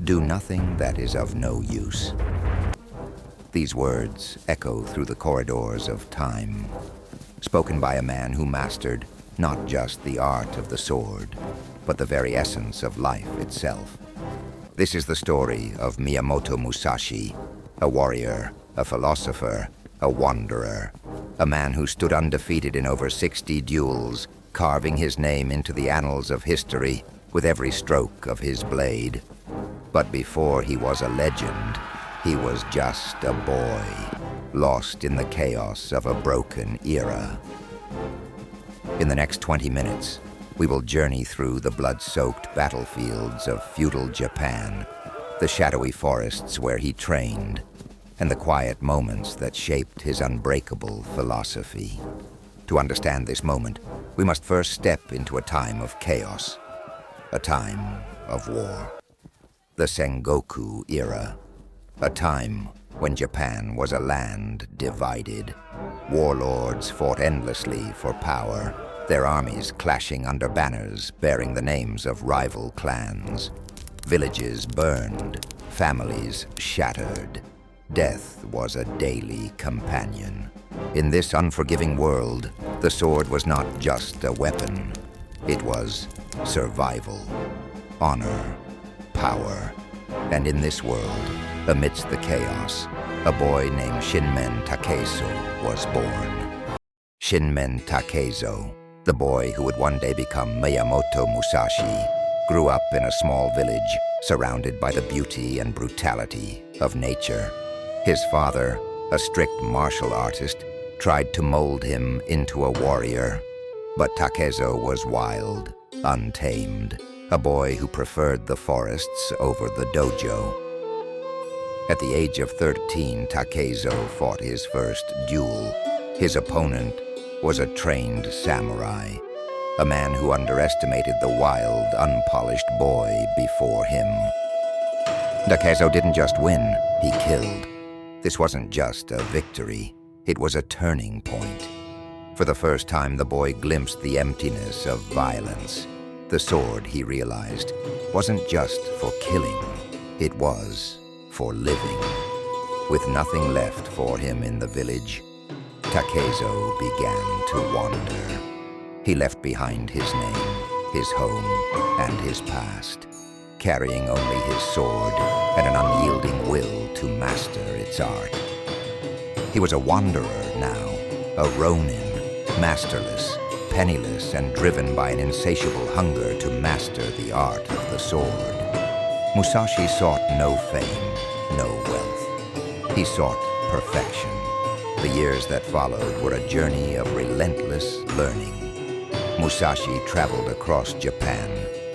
Do nothing that is of no use. These words echo through the corridors of time, spoken by a man who mastered not just the art of the sword, but the very essence of life itself. This is the story of Miyamoto Musashi, a warrior, a philosopher, a wanderer, a man who stood undefeated in over 60 duels, carving his name into the annals of history with every stroke of his blade. But before he was a legend, he was just a boy, lost in the chaos of a broken era. In the next 20 minutes, we will journey through the blood-soaked battlefields of feudal Japan, the shadowy forests where he trained, and the quiet moments that shaped his unbreakable philosophy. To understand this moment, we must first step into a time of chaos, a time of war. The Sengoku era, a time when Japan was a land divided. Warlords fought endlessly for power, their armies clashing under banners bearing the names of rival clans. Villages burned, families shattered. Death was a daily companion. In this unforgiving world, the sword was not just a weapon. It was survival, honor, power. And in this world, amidst the chaos, a boy named Shinmen Takezo was born. Shinmen Takezo, the boy who would one day become Miyamoto Musashi, grew up in a small village surrounded by the beauty and brutality of nature. His father, a strict martial artist, tried to mold him into a warrior, but Takezo was wild, untamed, a boy who preferred the forests over the dojo. At the age of 13, Takezo fought his first duel. His opponent was a trained samurai, a man who underestimated the wild, unpolished boy before him. Takezo didn't just win, he killed. This wasn't just a victory, it was a turning point. For the first time, the boy glimpsed the emptiness of violence. The sword, he realized, wasn't just for killing, it was for living. With nothing left for him in the village, Takezo began to wander. He left behind his name, his home, and his past, carrying only his sword and an unyielding will to master its art. He was a wanderer now, a ronin, masterless, penniless, and driven by an insatiable hunger to master the art of the sword. Musashi sought no fame, no wealth. He sought perfection. The years that followed were a journey of relentless learning. Musashi traveled across Japan,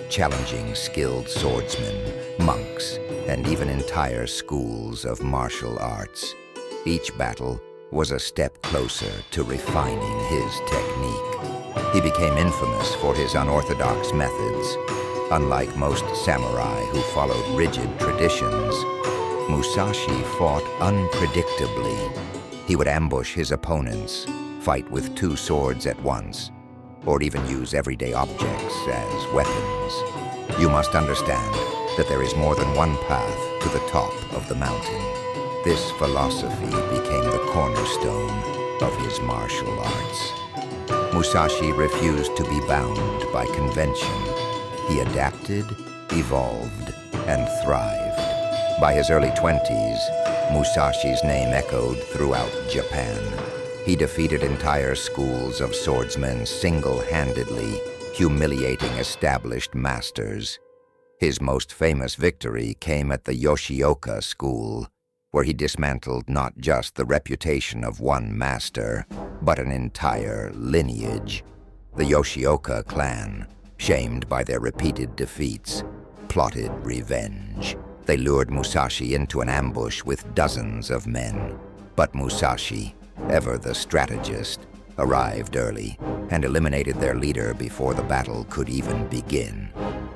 challenging skilled swordsmen, monks, and even entire schools of martial arts. Each battle was a step closer to refining his technique. He became infamous for his unorthodox methods. Unlike most samurai who followed rigid traditions, Musashi fought unpredictably. He would ambush his opponents, fight with 2 swords at once, or even use everyday objects as weapons. You must understand that there is more than one path to the top of the mountain. This philosophy became the cornerstone of his martial arts. Musashi refused to be bound by convention. He adapted, evolved, and thrived. By his early 20s, Musashi's name echoed throughout Japan. He defeated entire schools of swordsmen single-handedly, humiliating established masters. His most famous victory came at the Yoshioka school, where he dismantled not just the reputation of one master, but an entire lineage. The Yoshioka clan, shamed by their repeated defeats, plotted revenge. They lured Musashi into an ambush with dozens of men. But Musashi, ever the strategist, arrived early and eliminated their leader before the battle could even begin.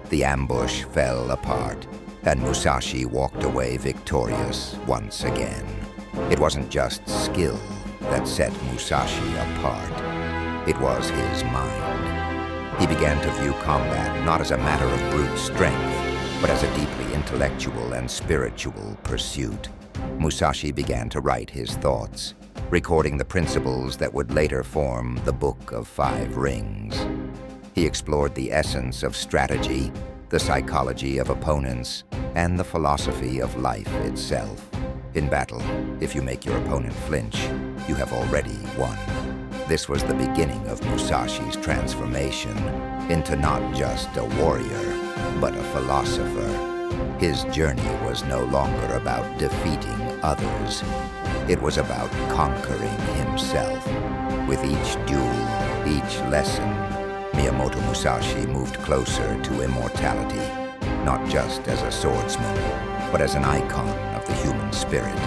The ambush fell apart, and Musashi walked away victorious once again. It wasn't just skill that set Musashi apart. It was his mind. He began to view combat not as a matter of brute strength, but as a deeply intellectual and spiritual pursuit. Musashi began to write his thoughts, recording the principles that would later form the Book of Five Rings. He explored the essence of strategy, the psychology of opponents, and the philosophy of life itself. In battle, if you make your opponent flinch, you have already won. This was the beginning of Musashi's transformation into not just a warrior, but a philosopher. His journey was no longer about defeating others. It was about conquering himself. With each duel, each lesson, Miyamoto Musashi moved closer to immortality, not just as a swordsman, but as an icon of the human spirit.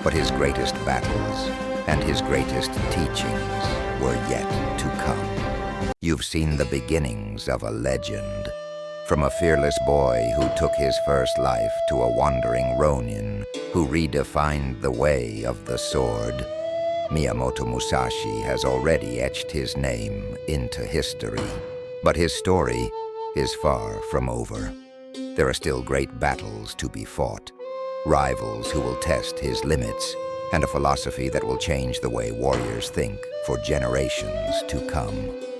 But his greatest battles and his greatest teachings were yet to come. You've seen the beginnings of a legend. From a fearless boy who took his first life to a wandering ronin who redefined the way of the sword, Miyamoto Musashi has already etched his name into history. But his story is far from over. There are still great battles to be fought, rivals who will test his limits, and a philosophy that will change the way warriors think for generations to come.